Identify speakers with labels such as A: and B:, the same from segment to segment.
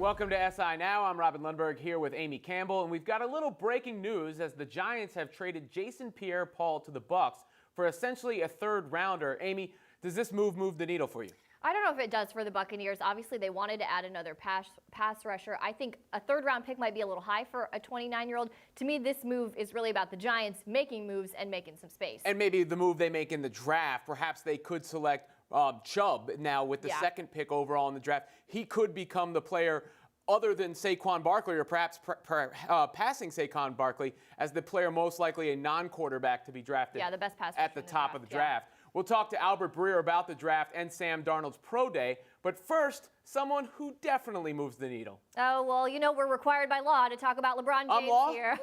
A: Welcome to SI Now. I'm Robin Lundberg here with Amy Campbell, and we've got a little breaking news as the Giants have traded Jason Pierre-Paul to the Bucks for essentially a third rounder. Amy, does this move the needle for you?
B: I don't know if it does for the Buccaneers. Obviously, they wanted to add another pass rusher. I think a third-round pick might be a little high for a 29-year-old. To me, this move is really about the Giants making moves and making some space.
A: And maybe the move they make in the draft, perhaps they could select Chubb now with the second pick overall in the draft. He could become the player other than Saquon Barkley, or perhaps passing Saquon Barkley as the player most likely a non-quarterback to be drafted.
B: Yeah, the best pass
A: at the top of the draft. We'll talk to Albert Breer about the draft and Sam Darnold's pro day. But first, someone who definitely moves the needle.
B: Oh, well, you know, we're required by law to talk about LeBron James here.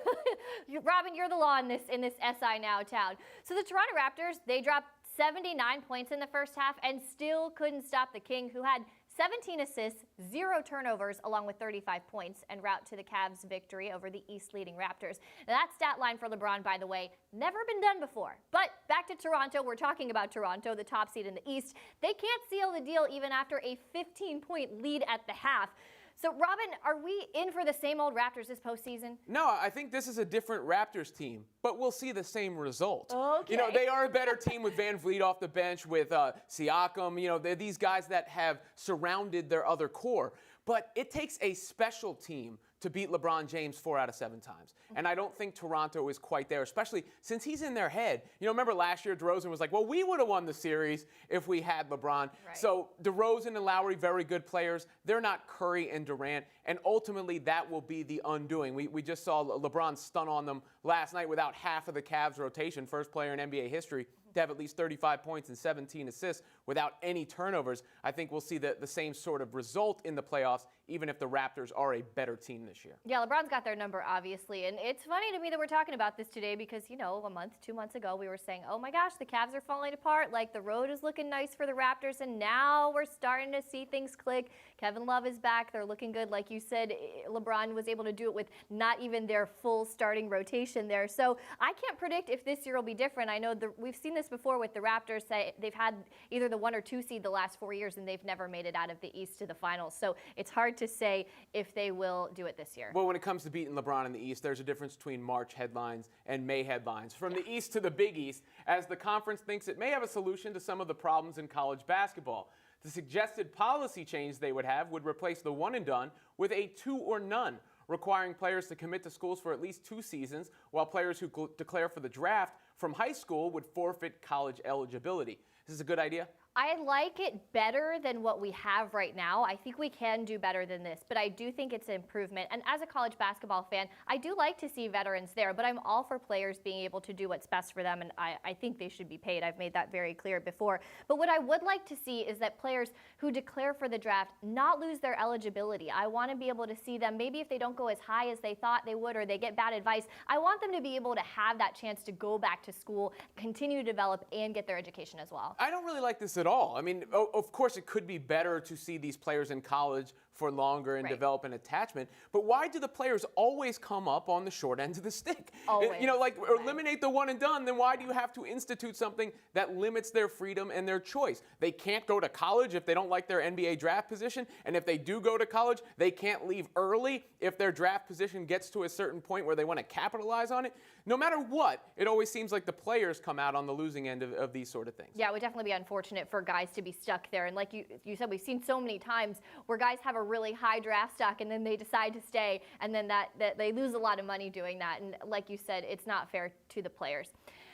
B: Robin, you're the law in this SI Now town. So the Toronto Raptors, they dropped 79 points in the first half and still couldn't stop the King, who had 17 assists, 0 turnovers, along with 35 points, en route to the Cavs' victory over the East-leading Raptors. Now, that stat line for LeBron, by the way, never been done before. But back to Toronto. We're talking about Toronto, the top seed in the East. They can't seal the deal even after a 15-point lead at the half. So, Robin, are we in for the same old Raptors this postseason?
A: No, I think this is a different Raptors team, but we'll see the same result.
B: Okay.
A: You know, they are a better team with Van Vliet off the bench, with Siakam. You know, they're these guys that have surrounded their other core. But it takes a special team to beat LeBron James 4 out of 7 times. And I don't think Toronto is quite there, especially since he's in their head. You know, remember last year, DeRozan was like, well, we would have won the series if we had LeBron.
B: Right.
A: So DeRozan and Lowry, very good players. They're not Curry and Durant. And ultimately, that will be the undoing. We just saw LeBron stun on them last night without half of the Cavs rotation, first player in NBA history to have at least 35 points and 17 assists without any turnovers. I think we'll see the same sort of result in the playoffs, even if the Raptors are a better team this year.
B: Yeah, LeBron's got their number, obviously. And it's funny to me that we're talking about this today because, you know, 2 months ago, we were saying, oh my gosh, the Cavs are falling apart. Like, the road is looking nice for the Raptors. And now we're starting to see things click. Kevin Love is back. They're looking good. Like you said, LeBron was able to do it with not even their full starting rotation there. So I can't predict if this year will be different. I know we've seen this before with the Raptors. They've had either the 1 or 2 seed the last 4 years, and they've never made it out of the East to the finals. So it's hard to say if they will do it this year.
A: Well, when it comes to beating LeBron in the East, there's a difference between March headlines and May headlines. From the East to the Big East, as the conference thinks it may have a solution to some of the problems in college basketball. The suggested policy change they would have would replace the one and done with a 2 or none, requiring players to commit to schools for at least 2 seasons, while players who declare for the draft from high school would forfeit college eligibility. Is this a good idea?
B: I like it better than what we have right now. I think we can do better than this, but I do think it's an improvement. And as a college basketball fan, I do like to see veterans there, but I'm all for players being able to do what's best for them, and I think they should be paid. I've made that very clear before. But what I would like to see is that players who declare for the draft not lose their eligibility. I want to be able to see them, maybe if they don't go as high as they thought they would or they get bad advice, I want them to be able to have that chance to go back to school, continue to develop, and get their education as well.
A: I don't really like this at all. I mean, of course, it could be better to see these players in college for longer and develop an attachment. But why do the players always come up on the short end of the stick?
B: Always.
A: You know, like eliminate the one and done, then why do you have to institute something that limits their freedom and their choice? They can't go to college if they don't like their NBA draft position. And if they do go to college, they can't leave early if their draft position gets to a certain point where they want to capitalize on it. No matter what, it always seems like the players come out on the losing end of these sort of things.
B: Yeah, it would definitely be unfortunate for guys to be stuck there. And like you said, we've seen so many times where guys have a really high draft stock and then they decide to stay, and then that they lose a lot of money doing that. And like you said, it's not fair to the players.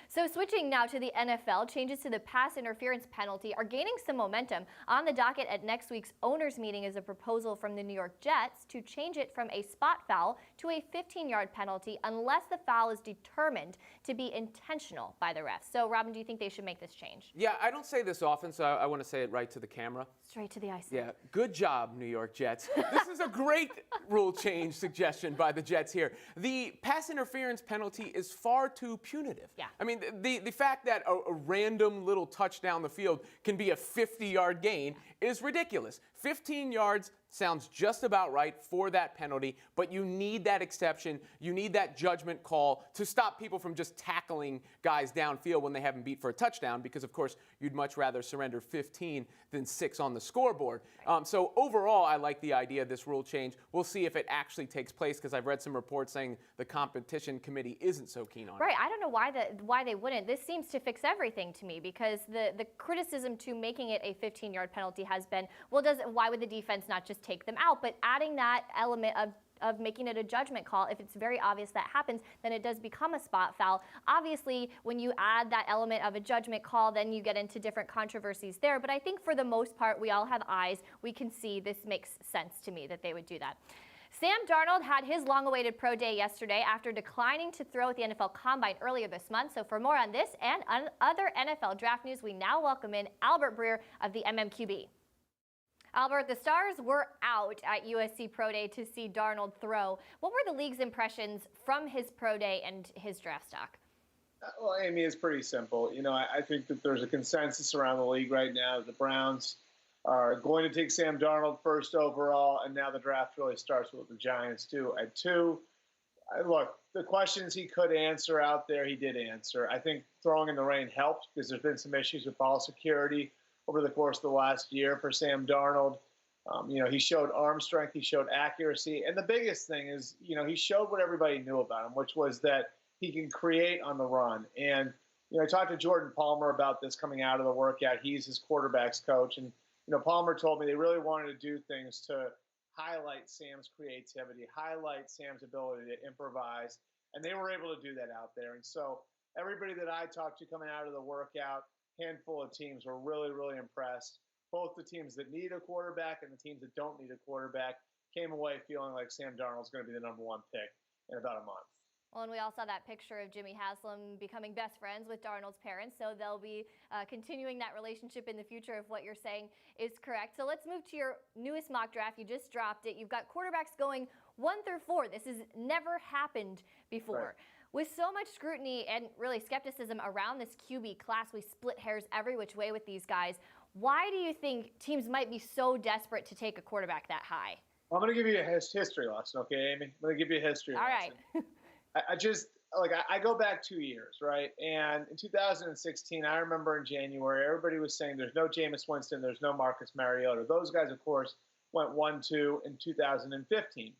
B: So switching now to the NFL, changes to the pass interference penalty are gaining some momentum. On the docket at next week's owners meeting is a proposal from the New York Jets to change it from a spot foul to a 15-yard penalty unless the foul is determined to be intentional by the refs. So, Robin, do you think they should make this change?
A: Yeah, I don't say this often, so I want to say it right to the camera.
B: Straight to the ice.
A: Yeah, good job, New York Jets. This is a great rule change suggestion by the Jets here. The pass interference penalty is far too punitive.
B: Yeah.
A: I mean, the fact that a random little touch down the field can be a 50-yard gain is ridiculous. 15 yards sounds just about right for that penalty, but you need that exception. You need that judgment call to stop people from just tackling guys downfield when they haven't beat for a touchdown, because, of course, you'd much rather surrender 15 than 6 on the scoreboard. So overall, I like the idea of this rule change. We'll see if it actually takes place, because I've read some reports saying the competition committee isn't so keen on it.
B: Right. I don't know why they wouldn't. This seems to fix everything to me, because the criticism to making it a 15-yard penalty has been, well, why would the defense not just take them out? But adding that element of making it a judgment call, if it's very obvious that happens, then it does become a spot foul. Obviously, when you add that element of a judgment call, then you get into different controversies there. But I think for the most part, we all have eyes. We can see this makes sense to me that they would do that. Sam Darnold had his long-awaited pro day yesterday after declining to throw at the NFL Combine earlier this month. So for more on this and on other NFL draft news, we now welcome in Albert Breer of the MMQB. Albert, the Stars were out at USC Pro Day to see Darnold throw. What were the league's impressions from his pro day and his draft stock?
C: Well, Amy, it's pretty simple. I think that there's a consensus around the league right now. The Browns are going to take Sam Darnold first overall, and now the draft really starts with the Giants, too, at 2. Look, the questions he could answer out there, he did answer. I think throwing in the rain helped, because there's been some issues with ball security over the course of the last year for Sam Darnold. He showed arm strength, he showed accuracy, and the biggest thing is, he showed what everybody knew about him, which was that he can create on the run. And, I talked to Jordan Palmer about this coming out of the workout. He's his quarterback's coach, and, Palmer told me they really wanted to do things to highlight Sam's creativity, highlight Sam's ability to improvise, and they were able to do that out there. And so everybody that I talked to coming out of the workout, handful of teams were really, really impressed. Both the teams that need a quarterback and the teams that don't need a quarterback came away feeling like Sam Darnold's going to be the number 1 pick in about a month.
B: Well, and we all saw that picture of Jimmy Haslam becoming best friends with Darnold's parents, so they'll be continuing that relationship in the future if what you're saying is correct. So let's move to your newest mock draft. You just dropped it. You've got quarterbacks going 1 through 4. This has never happened before.
C: Right.
B: With so much scrutiny and really skepticism around this QB class, we split hairs every which way with these guys. Why do you think teams might be so desperate to take a quarterback that high?
C: I'm going to give you a history lesson, okay, Amy? I'm going to give you a history lesson.
B: All right.
C: I go back 2 years, right? And in 2016, I remember in January, everybody was saying there's no Jameis Winston, there's no Marcus Mariota. Those guys, of course, went 1-2 in 2015.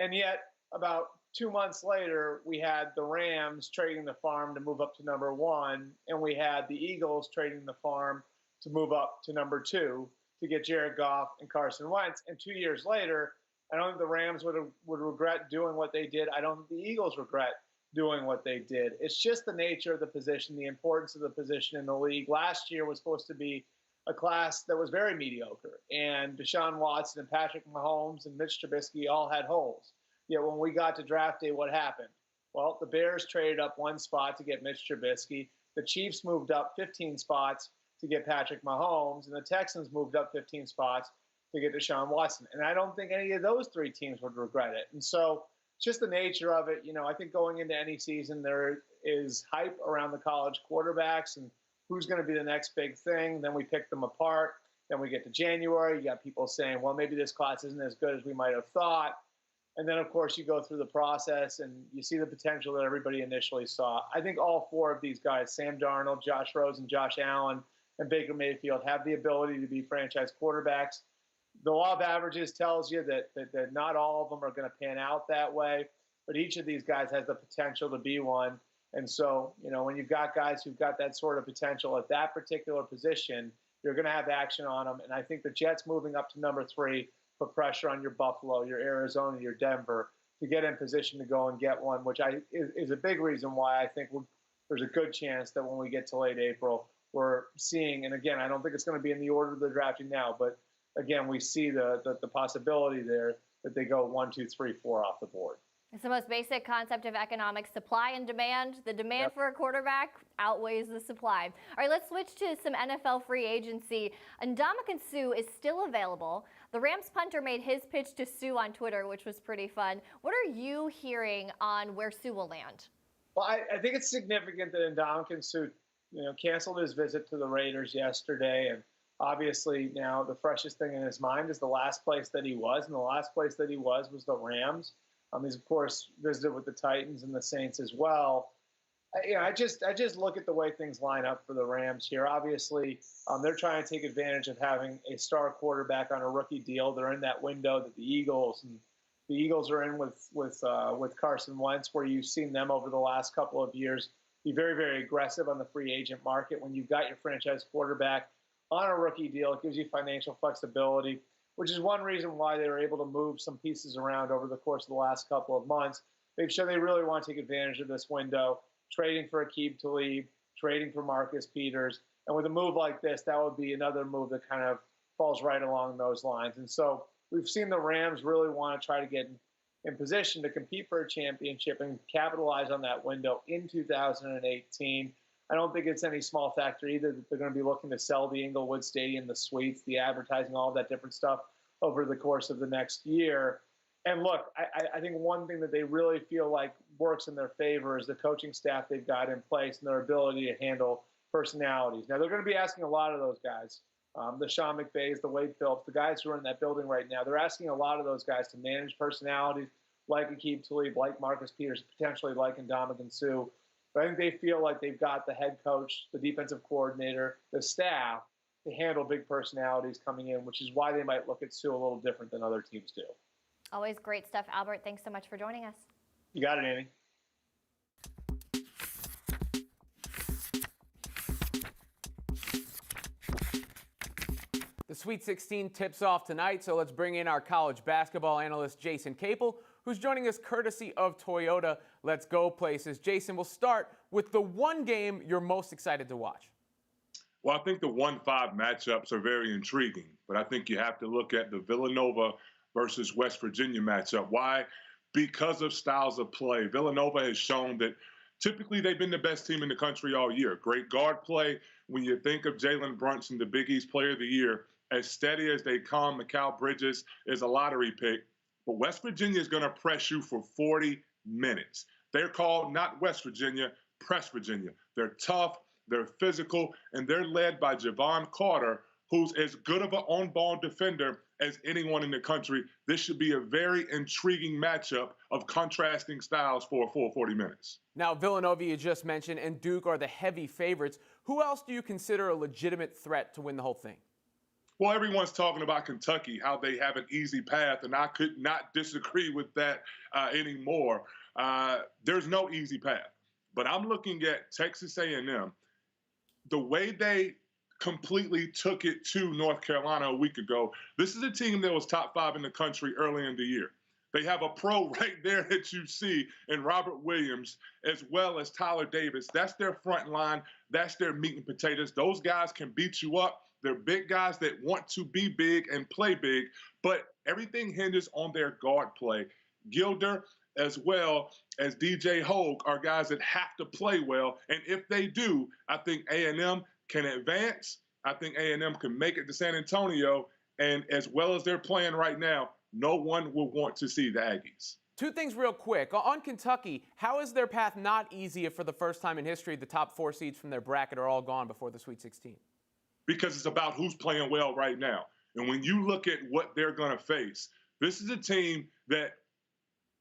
C: And yet, about 2 months later, we had the Rams trading the farm to move up to number 1, and we had the Eagles trading the farm to move up to number 2 to get Jared Goff and Carson Wentz. And 2 years later, I don't think the Rams would regret doing what they did. I don't think the Eagles regret doing what they did. It's just the nature of the position, the importance of the position in the league. Last year was supposed to be a class that was very mediocre, and Deshaun Watson and Patrick Mahomes and Mitch Trubisky all had holes. Yet when we got to draft day, what happened? Well, the Bears traded up 1 spot to get Mitch Trubisky. The Chiefs moved up 15 spots to get Patrick Mahomes, and the Texans moved up 15 spots to get Deshaun Watson. And I don't think any of those 3 teams would regret it. And so it's just the nature of it. I think going into any season, there is hype around the college quarterbacks and who's going to be the next big thing. Then we pick them apart. Then we get to January. You got people saying, well, maybe this class isn't as good as we might have thought. And then, of course, you go through the process and you see the potential that everybody initially saw. I think all 4 of these guys, Sam Darnold, Josh Rosen, Josh Allen, and Baker Mayfield, have the ability to be franchise quarterbacks. The law of averages tells you that not all of them are going to pan out that way, but each of these guys has the potential to be one. And so, when you've got guys who've got that sort of potential at that particular position, you're going to have action on them. And I think the Jets moving up to number 3 put pressure on your Buffalo, your Arizona, your Denver to get in position to go and get one, which is a big reason why I think there's a good chance that when we get to late April, we're seeing, and again, I don't think it's going to be in the order they're drafting now, but again, we see the possibility there that they go 1, 2, 3, 4 off the board.
B: It's the most basic concept of economics, supply and demand. The demand for a quarterback outweighs the supply. All right, let's switch to some NFL free agency. Ndamukong Suh is still available. The Rams punter made his pitch to Suh on Twitter, which was pretty fun. What are you hearing on where Suh will land?
C: Well, I think it's significant that Ndamukong Suh, canceled his visit to the Raiders yesterday, and Obviously, now the freshest thing in his mind is the last place that he was, and the last place that he was the Rams. He's, of course, visited with the Titans and the Saints as well. I just look at the way things line up for the Rams here. Obviously, they're trying to take advantage of having a star quarterback on a rookie deal. They're in that window that the Eagles are in with Carson Wentz, where you've seen them over the last couple of years be very, very aggressive on the free agent market. When you've got your franchise quarterback on a rookie deal, it gives you financial flexibility, which is one reason why they were able to move some pieces around over the course of the last couple of months. They've shown they really want to take advantage of this window, trading for Aqib Talib, trading for Marcus Peters. And with a move like this, that would be another move that kind of falls right along those lines. And so we've seen the Rams really want to try to get in position to compete for a championship and capitalize on that window in 2018. I don't think it's any small factor either that they're going to be looking to sell the Inglewood Stadium, the suites, the advertising, all that different stuff over the course of the next year. And look, I think one thing that they really feel like works in their favor is the coaching staff they've got in place and their ability to handle personalities. Now, they're going to be asking a lot of those guys, the Sean McVays, the Wade Phillips, the guys who are in that building right now. They're asking a lot of those guys to manage personalities like Aqib Talib, like Marcus Peters, potentially like Ndamukong Suh. But I think they feel like they've got the head coach, the defensive coordinator, the staff to handle big personalities coming in, which is why they might look at Suh a little different than other teams do.
B: Always great stuff, Albert. Thanks so much for joining us.
C: You got it, Amy.
A: The Sweet 16 tips off tonight, so let's bring in our college basketball analyst, Jason Capel, who's joining us courtesy of Toyota. Let's go places. Jason, we'll start with the one game you're most excited to watch.
D: Well, I think the 1-5 matchups are very intriguing, but I think you have to look at the Villanova versus West Virginia matchup. Why? Because of styles of play. Villanova has shown that typically they've been the best team in the country all year. Great guard play. When you think of Jalen Brunson, the Big East Player of the Year, as steady as they come, Mikal Bridges is a lottery pick. But West Virginia is going to press you for 40 minutes. They're called not West Virginia, Press Virginia. They're tough, they're physical, and they're led by Javon Carter, who's as good of an on-ball defender as anyone in the country. This should be a very intriguing matchup of contrasting styles for a full 40 minutes.
A: Now, Villanova, you just mentioned, and Duke are the heavy favorites. Who else do you consider a legitimate threat to win the whole thing?
D: Well, everyone's talking about Kentucky, how they have an easy path, and I could not disagree with that anymore. There's no easy path. But I'm looking at Texas A&M. The way they completely took it to North Carolina a week ago, this is a team that was top 5 in the country early in the year. They have a pro right there that you see in Robert Williams, as well as Tyler Davis. That's their front line. That's their meat and potatoes. Those guys can beat you up. They're big guys that want to be big and play big, but everything hinges on their guard play. Gilder, as well as DJ Hogue, are guys that have to play well, and if they do, I think A&M can advance. I think A&M can make it to San Antonio, and as well as they're playing right now, no one will want to see the Aggies.
A: Two things real quick. On Kentucky, how is their path not easy if for the first time in history the top 4 seeds from their bracket are all gone before the Sweet 16?
D: Because it's about who's playing well right now. And when you look at what they're going to face, this is a team that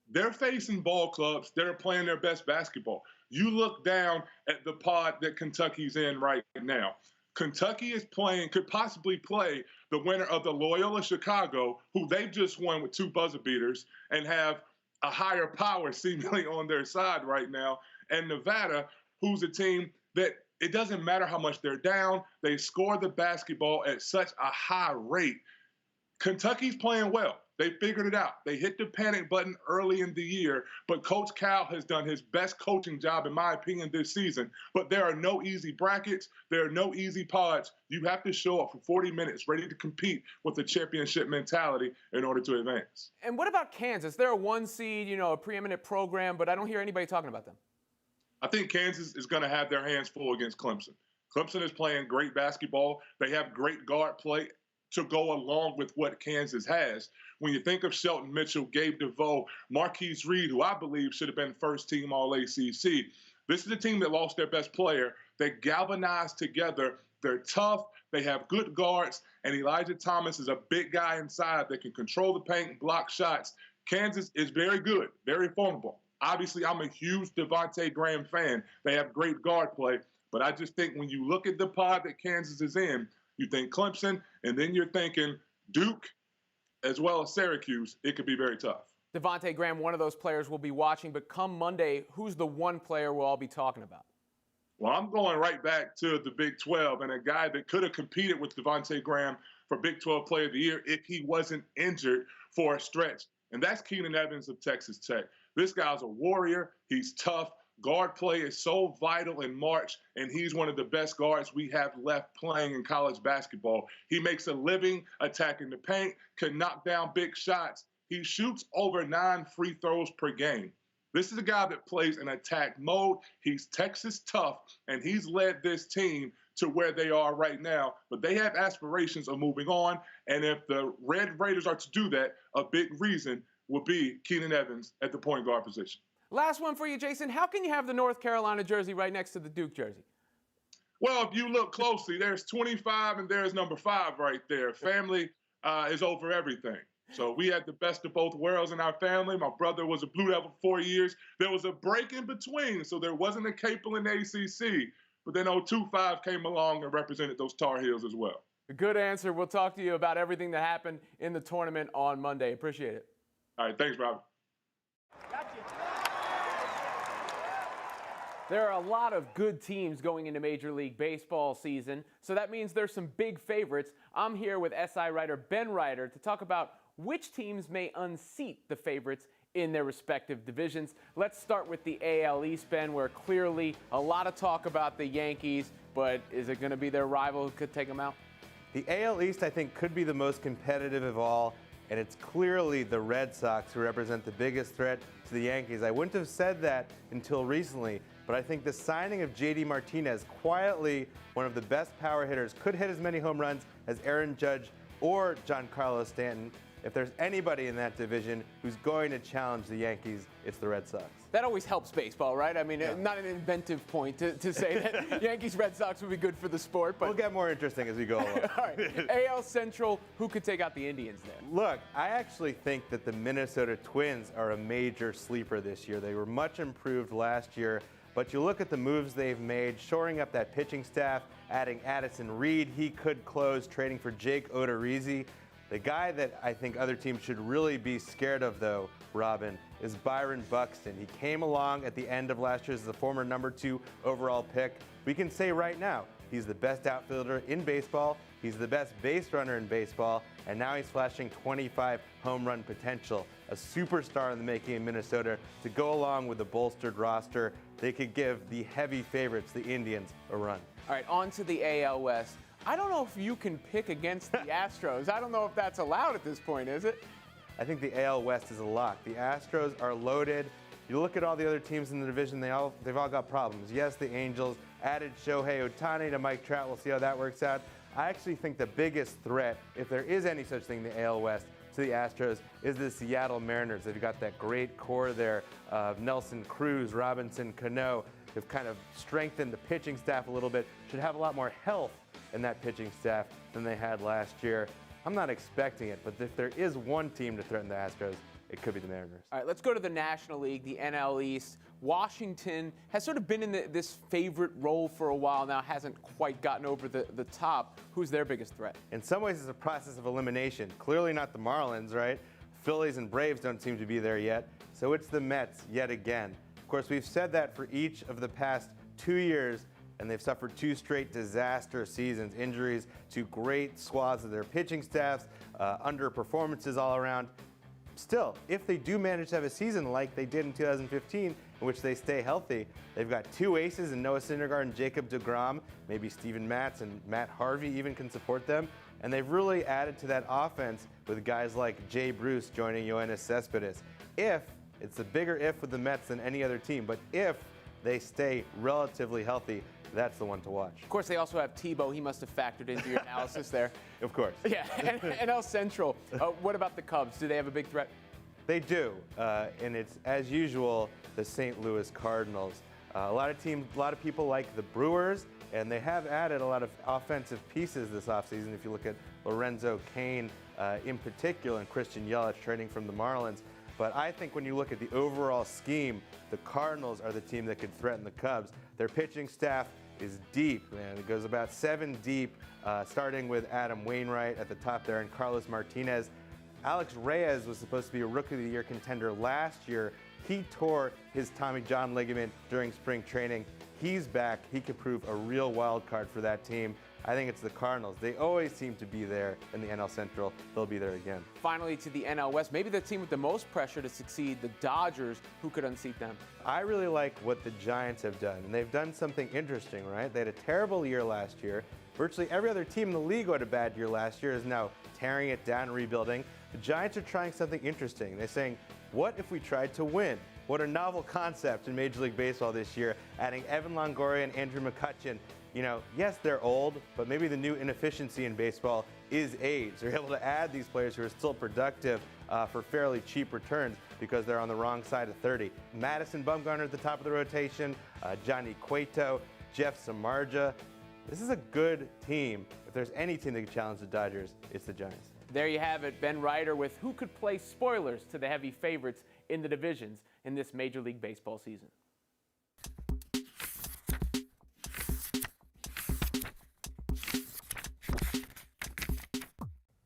D: they're facing ball clubs that are playing their best basketball. You look down at the pod that Kentucky's in right now. Kentucky is playing, could possibly play the winner of the Loyola Chicago, who they've just won with 2 buzzer beaters and have a higher power seemingly on their side right now, and Nevada, who's a team that it doesn't matter how much they're down. They score the basketball at such a high rate. Kentucky's playing well. They figured it out. They hit the panic button early in the year, but Coach Cal has done his best coaching job, in my opinion, this season. But there are no easy brackets. There are no easy pods. You have to show up for 40 minutes ready to compete with the championship mentality in order to advance.
A: And what about Kansas? They're a 1 seed, a preeminent program, but I don't hear anybody talking about them.
D: I think Kansas is going to have their hands full against Clemson. Clemson is playing great basketball. They have great guard play to go along with what Kansas has. When you think of Shelton Mitchell, Gabe DeVoe, Marquise Reed, who I believe should have been first team All-ACC, this is a team that lost their best player. They galvanized together. They're tough. They have good guards, and Elijah Thomas is a big guy inside that can control the paint and block shots. Kansas is very good, very formidable. Obviously, I'm a huge Devontae Graham fan. They have great guard play, but I just think when you look at the pod that Kansas is in, you think Clemson, and then you're thinking Duke as well as Syracuse. It could be very tough.
A: Devontae Graham, one of those players we'll be watching, but come Monday, who's the one player we'll all be talking about?
D: Well, I'm going right back to the Big 12 and a guy that could have competed with Devontae Graham for Big 12 Player of the Year if he wasn't injured for a stretch. And that's Keenan Evans of Texas Tech. This guy's a warrior. He's tough. Guard play is so vital in March, and he's one of the best guards we have left playing in college basketball. He makes a living attacking the paint, can knock down big shots. He shoots over 9 free throws per game. This is a guy that plays in attack mode. He's Texas tough, and he's led this team to where they are right now. But they have aspirations of moving on, and if the Red Raiders are to do that, a big reason will be Keenan Evans at the point guard position.
A: Last one for you, Jason. How can you have the North Carolina jersey right next to the Duke jersey?
D: Well, if you look closely, there's 25 and there's number 5 right there. Family is over everything. So we had the best of both worlds in our family. My brother was a Blue Devil for 4 years. There was a break in between, so there wasn't a Capel in the ACC. But then 025 came along and represented those Tar Heels as well.
A: Good answer. We'll talk to you about everything that happened in the tournament on Monday. Appreciate it.
D: All right, thanks, Robert.
A: There are a lot of good teams going into Major League Baseball season, so that means there's some big favorites. I'm here with SI writer Ben Ryder to talk about which teams may unseat the favorites in their respective divisions. Let's start with the AL East, Ben, where clearly a lot of talk about the Yankees, but is it going to be their rival who could take them out?
E: The AL East, I think, could be the most competitive of all, and it's clearly the Red Sox who represent the biggest threat to the Yankees. I wouldn't have said that until recently, but I think the signing of JD Martinez, quietly one of the best power hitters, could hit as many home runs as Aaron Judge or Giancarlo Stanton. If there's anybody in that division who's going to challenge the Yankees, it's the Red Sox.
A: That always helps baseball, right? I mean, not an inventive point to say that Yankees-Red Sox would be good for the sport. But
E: we'll get more interesting as we go along.
A: All right, AL Central, who could take out the Indians there?
E: Look, I actually think that the Minnesota Twins are a major sleeper this year. They were much improved last year, but you look at the moves they've made, shoring up that pitching staff, adding Addison Reed, he could close, trading for Jake Odorizzi. The guy that I think other teams should really be scared of, though, Robin, is Byron Buxton. He came along at the end of last year as the former number 2 overall pick. We can say right now, he's the best outfielder in baseball, he's the best base runner in baseball, and now he's flashing 25 home run potential. A superstar in the making in Minnesota to go along with the bolstered roster. They could give the heavy favorites, the Indians, a run.
A: All right, on to the AL West. I don't know if you can pick against the Astros. I don't know if that's allowed at this point, is it?
E: I think the AL West is a lock. The Astros are loaded. You look at all the other teams in the division, they've all got problems. Yes, the Angels added Shohei Ohtani to Mike Trout. We'll see how that works out. I actually think the biggest threat, if there is any such thing in the AL West, to the Astros is the Seattle Mariners. They've got that great core there of Nelson Cruz, Robinson Cano. They've kind of strengthened the pitching staff a little bit. Should have a lot more health in that pitching staff than they had last year. I'm not expecting it, but if there is one team to threaten the Astros, it could be the Mariners.
A: All right, let's go to the National League, the NL East. Washington has sort of been in this favorite role for a while now, hasn't quite gotten over the top. Who's their biggest threat?
E: In some ways, it's a process of elimination. Clearly not the Marlins, right? Phillies and Braves don't seem to be there yet, so it's the Mets yet again. Of course, we've said that for each of the past 2 years, and they've suffered 2 straight disaster seasons, injuries to great swaths of their pitching staffs, underperformances all around. Still, if they do manage to have a season like they did in 2015, in which they stay healthy, they've got 2 aces in Noah Syndergaard and Jacob deGrom. Maybe Steven Matz and Matt Harvey even can support them. And they've really added to that offense with guys like Jay Bruce joining Yoenis Cespedes. It's a bigger if with the Mets than any other team, but if they stay relatively healthy, that's the one to watch.
A: Of course, they also have Tebow. He must have factored into your analysis there.
E: Of course.
A: Yeah, NL Central. What about the Cubs? Do they have a big threat?
E: They do, and it's, as usual, the St. Louis Cardinals. A lot of people like the Brewers. And they have added a lot of offensive pieces this offseason. If you look at Lorenzo Cain in particular and Christian Yelich trading from the Marlins. But I think when you look at the overall scheme, the Cardinals are the team that could threaten the Cubs. Their pitching staff is deep, man. It goes about 7 deep, starting with Adam Wainwright at the top there and Carlos Martinez. Alex Reyes was supposed to be a Rookie of the Year contender last year. He tore his Tommy John ligament during spring training. He's back. He could prove a real wild card for that team. I think it's the Cardinals. They always seem to be there in the NL Central. They'll be there again.
A: Finally, to the NL West, maybe the team with the most pressure to succeed, the Dodgers. Who could unseat them?
E: I really like what the Giants have done, and they've done something interesting, right? They had a terrible year last year. Virtually every other team in the league who had a bad year last year is now tearing it down and rebuilding. The Giants are trying something interesting. They're saying, what if we tried to win? What a novel concept in Major League Baseball this year, adding Evan Longoria and Andrew McCutchen. You know, yes, they're old, but maybe the new inefficiency in baseball is age. They're able to add these players who are still productive for fairly cheap returns because they're on the wrong side of 30. Madison Bumgarner at the top of the rotation, Johnny Cueto, Jeff Samardzija. This is a good team. If there's any team that can challenge the Dodgers, it's the Giants.
A: There you have it, Ben Ryder with who could play spoilers to the heavy favorites in the divisions in this Major League Baseball season.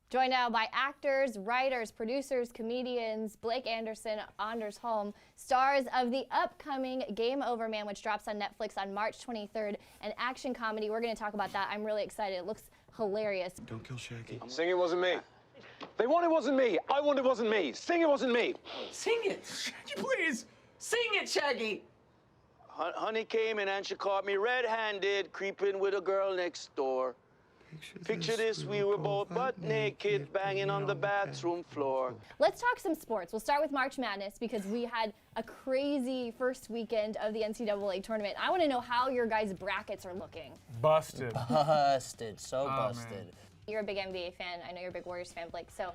B: Joined now by actors, writers, producers, comedians, Blake Anderson, Anders Holm, stars of the upcoming Game Over Man, which drops on Netflix on March 23rd, an action comedy. We're going to talk about that. I'm really excited. It looks hilarious.
F: Don't kill Shaggy.
G: Sing It Wasn't Me. They want It Wasn't Me. I want It Wasn't Me. Sing It Wasn't Me.
F: Sing it, Shaggy, please. Sing it, Shaggy.
G: Honey came and she caught me red-handed, creeping with a girl next door. Picture this, we were both butt naked, banging on the bathroom floor.
B: Let's talk some sports. We'll start with March Madness because we had a crazy first weekend of the NCAA tournament. I want to know how your guys' brackets are looking.
H: Busted.
F: Busted, so busted.
H: Man.
B: You're a big NBA fan. I know you're a big Warriors fan, Blake. So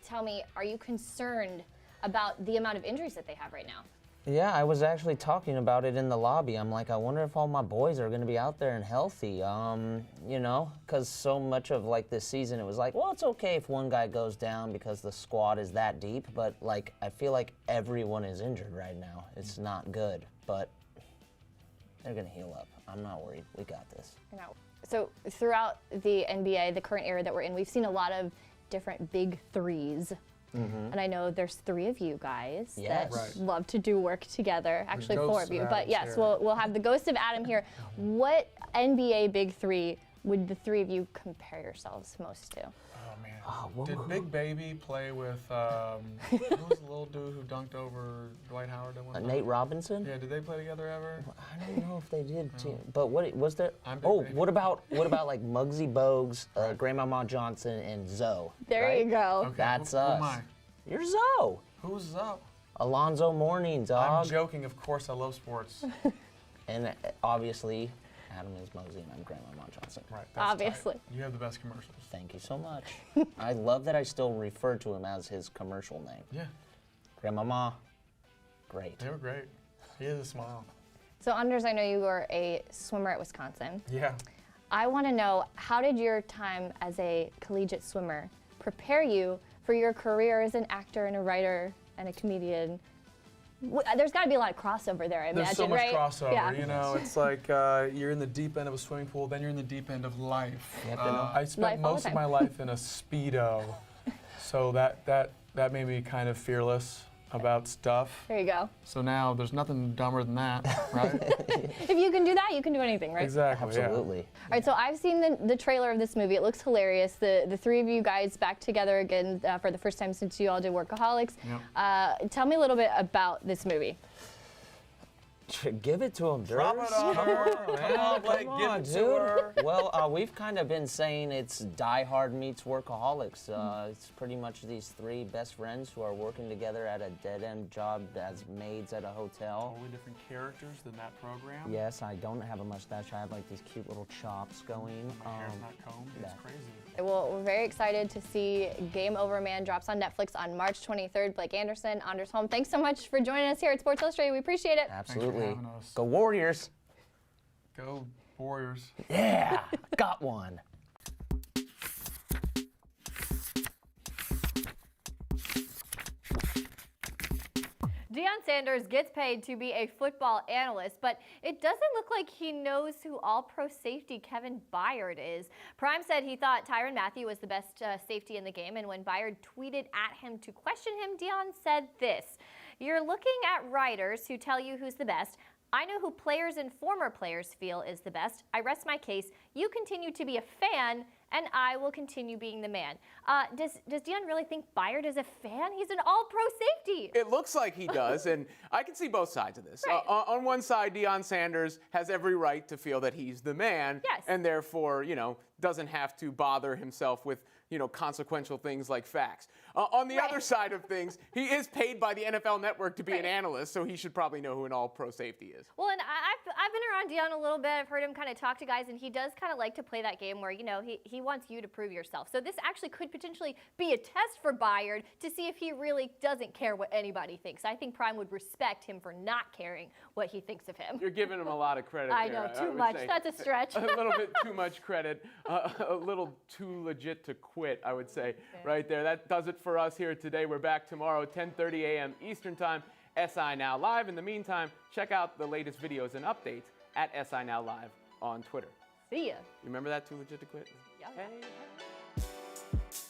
B: tell me, are you concerned about the amount of injuries that they have right now?
I: Yeah, I was actually talking about it in the lobby. I'm like, I wonder if all my boys are going to be out there and healthy, you know, because so much of like this season, it was like, well, it's okay if one guy goes down because the squad is that deep, but like, I feel like everyone is injured right now. It's not good, but they're going to heal up. I'm not worried. We got this.
B: No. So throughout the NBA, the current era that we're in, we've seen a lot of different big threes. And I know there's 3 of you guys that love to do work together. Actually, 4 of you. But yes, we'll have the ghost of Adam here. What NBA big 3 would the 3 of you compare yourselves most to?
H: Oh, man. Did Big Baby play with, who was the little dude who dunked over Dwight Howard at one time?
I: Nate Robinson?
H: Yeah, did they play together ever?
I: I don't know if they did, too. But what was there?
H: I'm Big
I: Oh,
H: Baby.
I: what about like Muggsy Bogues, Grandmama Johnson, and Zoe?
B: There you go.
H: Okay,
I: That's
H: who
I: us.
H: am I?
I: You're Zoe.
H: Who's up?
I: Alonzo Mourning, dog.
H: I'm joking, of course, I love sports.
I: And obviously, Adam is Muggsy and I'm Grandmama Johnson.
H: Right, that's
B: Obviously.
H: tight. You have the best commercials.
I: Thank you so much. I love that I still refer to him as his commercial name.
H: Yeah,
I: Grandmama, great.
H: they were great. He has a smile.
B: So Anders, I know you were a swimmer at Wisconsin.
H: Yeah.
B: I want to know, how did your time as a collegiate swimmer prepare you for your career as an actor and a writer and a comedian? There's got to be a lot of crossover there, I imagine,
H: There's so much
B: right?
H: crossover,
B: Yeah.
H: you know, it's like you're in the deep end of a swimming pool, then you're in the deep end of life.
I: You have to know.
H: I spent
B: Life all the
H: most of
B: time.
H: my life in a Speedo, so that made me kind of fearless about stuff.
B: There you go.
H: So now there's nothing dumber than that, right?
B: If you can do that, you can do anything, right?
H: Exactly,
I: Absolutely.
B: All right, so I've seen the trailer of this movie. It looks hilarious. The 3 of you guys back together again for the first time since you all did Workaholics.
H: Yep.
B: Tell me a little bit about this movie.
I: Give it to him,
H: Drop it on her, man. Blake, give it to her.
I: Well, we've kind of been saying it's Die Hard meets Workaholics. It's pretty much these 3 best friends who are working together at a dead-end job as maids at a hotel.
H: Totally different characters than that program.
I: Yes, I don't have a mustache. I have like these cute little chops going.
H: My hair's not combed. It's
I: yeah.
H: crazy.
B: Well, we're very excited to see Game Over Man drops on Netflix on March 23rd. Blake Anderson, Anders Holm, thanks so much for joining us here at Sports Illustrated. We appreciate it.
I: Absolutely.
H: having us.
I: Go Warriors.
H: Go Warriors.
I: Yeah, got one.
B: Deion Sanders gets paid to be a football analyst, but it doesn't look like he knows who All-Pro safety Kevin Byard is. Prime said he thought Tyrann Mathieu was the best safety in the game, and when Byard tweeted at him to question him, Deion said this: "You're looking at writers who tell you who's the best. I know who players and former players feel is the best. I rest my case. You continue to be a fan, and I will continue being the man." Does Deion really think Byard is a fan? He's an all-pro safety.
A: It looks like he does, and I can see both sides of this.
B: Right.
A: On one side, Deion Sanders has every right to feel that he's the man,
B: Yes.
A: and therefore, doesn't have to bother himself with, consequential things like facts. On the other side of things, he is paid by the NFL Network to be an analyst, so he should probably know who an all-pro safety is.
B: Well, and I've been around Deion a little bit. I've heard him kind of talk to guys, and he does kind of like to play that game where, he wants you to prove yourself. So this actually could potentially be a test for Byard to see if he really doesn't care what anybody thinks. I think Prime would respect him for not caring what he thinks of him.
A: You're giving him a lot of credit
B: I
A: there,
B: know, too
A: would
B: much.
A: say.
B: That's a stretch.
A: A little bit too much credit. A little too legit to quit, I would say, right there. That does it for us here today. We're back tomorrow, 10:30 a.m. Eastern Time, SI Now Live. In the meantime, check out the latest videos and updates at SI Now Live on Twitter.
B: See ya.
A: You remember that, too legit to quit?
B: Yeah.
A: Hey.